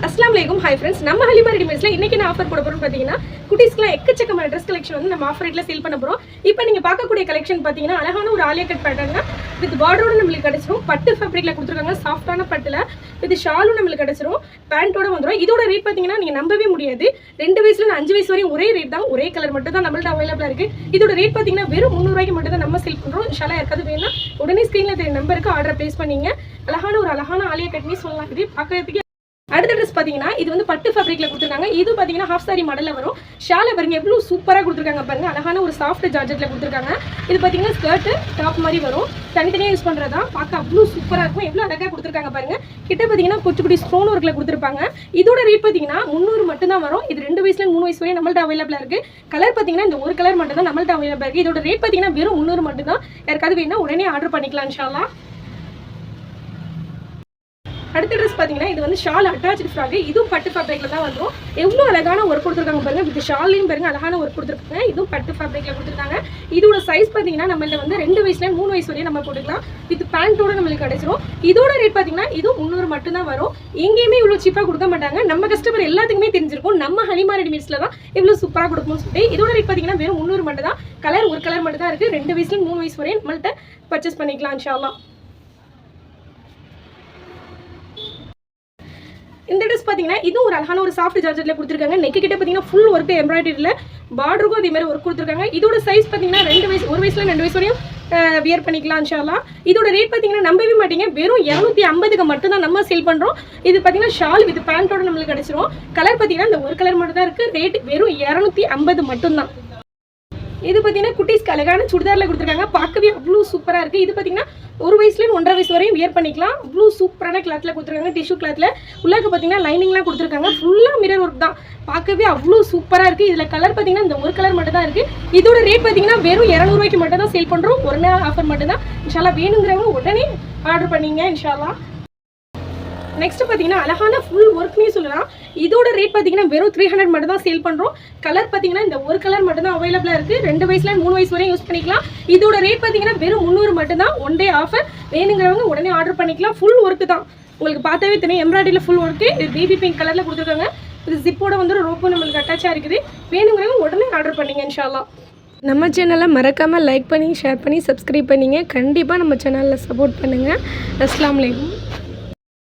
அஸ்ஸலாமு அலைக்கும். Hi friends, நம்ம ஹலிமா ரெடிமேட்ஸ்ல இன்னைக்கு நான் ஆஃபர் போட போறோம். பாத்தீங்கன்னா குட்டீஸ்க்குலாம் எக்கச்சக்கமான ட்ரெஸ் கலெக்ஷன் வந்து நம்ம ஆஃபர் ரேட்ல சேல் பண்ண போறோம். இப்போ நீங்க பார்க்கக்கூடிய கலெக்ஷன் பாத்தீங்கன்னா அழகான ஒரு ஆலியா கட் பேட்டர்ன் வித் பார்டரோட நம்மளுக்கு கிடைச்சிரும். பட்டு ஃபேப்ரிக்ல கொடுத்துருக்காங்க, சாஃப்டான பட்டுல வித் ஷாலும் நம்மளுக்கு கிடைச்சிரும். பேண்டோட வந்துடும். இதோட ரேட் பாத்தீங்கன்னா நீங்க நம்பவே முடியாது. 2 வயசுல 5 வயசு வரையும் ஒரே ரேட் தான், ஒரே கலர் மட்டும் தான் நம்மள்ட்ட அவைலபிளா இருக்கு. இதோட ரேட் பாத்தீங்கன்னா வெறும் 300 ரூபாய்க்கு மட்டும் தான் நம்ம சேல் பண்றோம். இன்ஷால்லா யாருக்காவது வேணும்னா உடனே ஸ்கிரீன்ல தெரிய நம்பருக்கு ஆர்டர் பிளேஸ் பண்ணீங்க. அழகான ஆலியா கட்னி சொல்லலாம். இது பார்க்கறதுக்கு அடுத்த ட்ரெஸ் பாத்தீங்கன்னா இது வந்து பட்டு ஃபேப்ரிக்ல கொடுத்துருக்காங்க. இது பாத்தீங்கன்னா ஹாஃப் சாரி மாடல்ல வரும். ஷால பாருங்க எவ்வளவு சூப்பரா கொடுத்துருக்காங்க பாருங்க. அழகான ஒரு சாஃப்ட் ஜார்ஜெட்ல கொடுத்துருக்காங்க. இது பாத்தீங்கன்னா ஸ்கர்ட் டாப் மாதிரி வரும். தனித்தனியா யூஸ் பண்றதா பார்க்க அவ்வளவு சூப்பரா இருக்கும். எவ்வளவு அழகா கொடுத்துருக்காங்க பாருங்க. கிட்ட பாத்தீங்கன்னா குட்டி ஸ்டோன் ஒர்க்ல கொடுத்துருப்பாங்க. இதோட ரேட் பாத்தீங்கன்னா 300 மட்டும் தான் வரும். இது 2 வயசுல 3 வயசு வரை நம்மள்ட்ட அவைலபிளா இருக்கு. கலர் பாத்தீங்கன்னா இந்த ஒரு கலர் மட்டும் தான் நம்மள்ட்ட அவைலபிளா இருக்கு. இதோட ரேட் பாத்தீங்கன்னா வெறும் 300 மட்டும் தான். யாருக்காவது வேணும்னா உடனே ஆர்டர் பண்ணிக்கலாம் இன்ஷால்லா. அடுத்த ட்ரெஸ் பாத்தீங்கன்னா இது வந்து ஷால் அட்டாச்ட் ஃப்ராக். இதுவும் பட்டு ஃபேப்ரிக்ல தான் வந்துரும். எவ்வளவு அழகான ஒர்க் கொடுத்துருக்காங்க பாருங்க. வித் ஷால்லையும் பாருங்க அழகான ஒர்க் கொடுத்துருக்காங்க. இதுவும் பட்டு ஃபேப்ரிக்ல கொடுத்துருக்காங்க. இதோட சைஸ் பாத்தீங்கன்னா நம்மள்ட்ட வந்து 2 வயசுல 3 வயசு வரையும் நம்ம போட்டுக்கலாம். வித் பேண்டோட நம்மளுக்கு கிடைச்சிரும். இதோட ரேட் பாத்தீங்கன்னா இதுவும் 300 மட்டும் தான் வரும். எங்கேயுமே இவ்வளவு சீப்பா கொடுக்க மாட்டாங்க. நம்ம கஸ்டமர் எல்லாத்துக்குமே தெரிஞ்சிருக்கும் நம்ம ஹலிமா ரெடிமேட்ஸ்ல தான் இவ்வளவு சூப்பரா கொடுக்கணும்னு சொல்லிட்டு. இதோட ரேட் பாத்தீங்கன்னா வெறும் 300 மட்டும் தான். கலர் ஒரு கலர் மட்டும் தான் இருக்கு. 2 வயசுல 3 வயசு வரையும் நம்மள்ட்ட பர்ச்சேஸ் பண்ணிக்கலாம் இன்ஷால்லா. இந்த ட்ரெஸ் பாத்தீங்கன்னா இதுவும் ஒரு அழகான ஒரு சாஃப்ட் ஜார்ஜெட்ல கொடுத்துருக்காங்க. நெக் கிட்ட பாத்தீங்கன்னா ஃபுல் ஒர்க் எம்ப்ராய்டரியில பார்டருக்கும் அதே மாதிரி ஒர்க் கொடுத்துருக்காங்க. இதோட சைஸ் பாத்தீங்கன்னா 1 வயசுல 2 வயசு வரையும் வியர் பண்ணிக்கலாம் இன்ஷால்லா. இதோட ரேட் பாத்தீங்கன்னா நம்பவே மாட்டீங்க, வெறும் 250க்கு மட்டும் தான் நம்ம சேல் பண்றோம். இது பாத்தீங்கன்னா ஷால் வித் பேண்டோட நம்மளுக்கு கிடைச்சிரும். கலர் பாத்தீங்கன்னா இந்த ஒரு கலர் மட்டும் தான் இருக்கு. ரேட் வெறும் 250 மட்டும் தான். இது பாத்தீங்கன்னா குட்டீஸ்க்கு அழகான சுடிதார்ல கொடுத்துருக்காங்க. பார்க்கவே அவ்வளவு சூப்பரா இருக்கு. இது பாத்தீங்கன்னா 1 வயசுல 1.5 வயசு வரையும் வியர் பண்ணிக்கலாம். அவ்வளவு சூப்பரான கிளாத்ல கொடுத்துருக்காங்க. டிஷ்யூ கிளாத்ல உள்ளாக்க பாத்தீங்கன்னா லைனிங்லாம் கொடுத்துருக்காங்க. ஃபுல்லா மிரர் ஒர்க் தான். பார்க்கவே அவ்வளவு சூப்பரா இருக்கு. இதுல கலர் பாத்தீங்கன்னா இந்த ஒரு கலர் மட்டும் தான் இருக்கு. இதோட ரேட் பாத்தீங்கன்னா வெறும் 200 ரூபாய்க்கு மட்டும் தான் சேல் பண்றோம். ஒரு நாள் ஆஃபர் மட்டும் தான். இன்ஷால்லா வேணுங்கிறவங்க உடனே ஆர்டர் பண்ணீங்க இன்ஷால்லா. நெக்ஸ்ட் பாத்தீங்கன்னா அழகான ஃபுல் ஒர்க்னே சொல்லலாம். இதோட ரேட் பாத்தீங்கன்னா வெறும் 300 மட்டும் தான் சேல் பண்றோம். கலர் பாத்தீங்கன்னா இந்த ஒரு கலர் மட்டும் தான் அவைலபிளா இருக்கு. 2 வயசுல 3 வயசு வரையும் யூஸ் பண்ணிக்கலாம். இதோட ரேட் பாத்தீங்கன்னா வெறும் 300 மட்டும் தான். One day offer. வேணுங்கிறவங்க உடனே ஆர்டர் பண்ணிக்கலாம். ஃபுல் ஒர்க் தான். உங்களுக்கு பார்த்தாவே தெரியும் எம்ப்ராய்டரியில ஃபுல் ஒர்க். இது பேபி பிங்க் கலர்ல கொடுத்துருக்காங்க. இது ஜிப்போட வந்து ரோப்பு நம்மளுக்கு அட்டாச்சா இருக்குது. வேணுங்கிறவங்க உடனே ஆர்டர் பண்ணீங்க இன்ஷால்லா. நம்ம சேனலை மறக்காமல் லைக் பண்ணி ஷேர் பண்ணி சப்ஸ்கிரைப் பண்ணிங்க. கண்டிப்பாக நம்ம சேனலில் சப்போர்ட் பண்ணுங்கள். அஸ்ஸலாமு அலைக்கும்.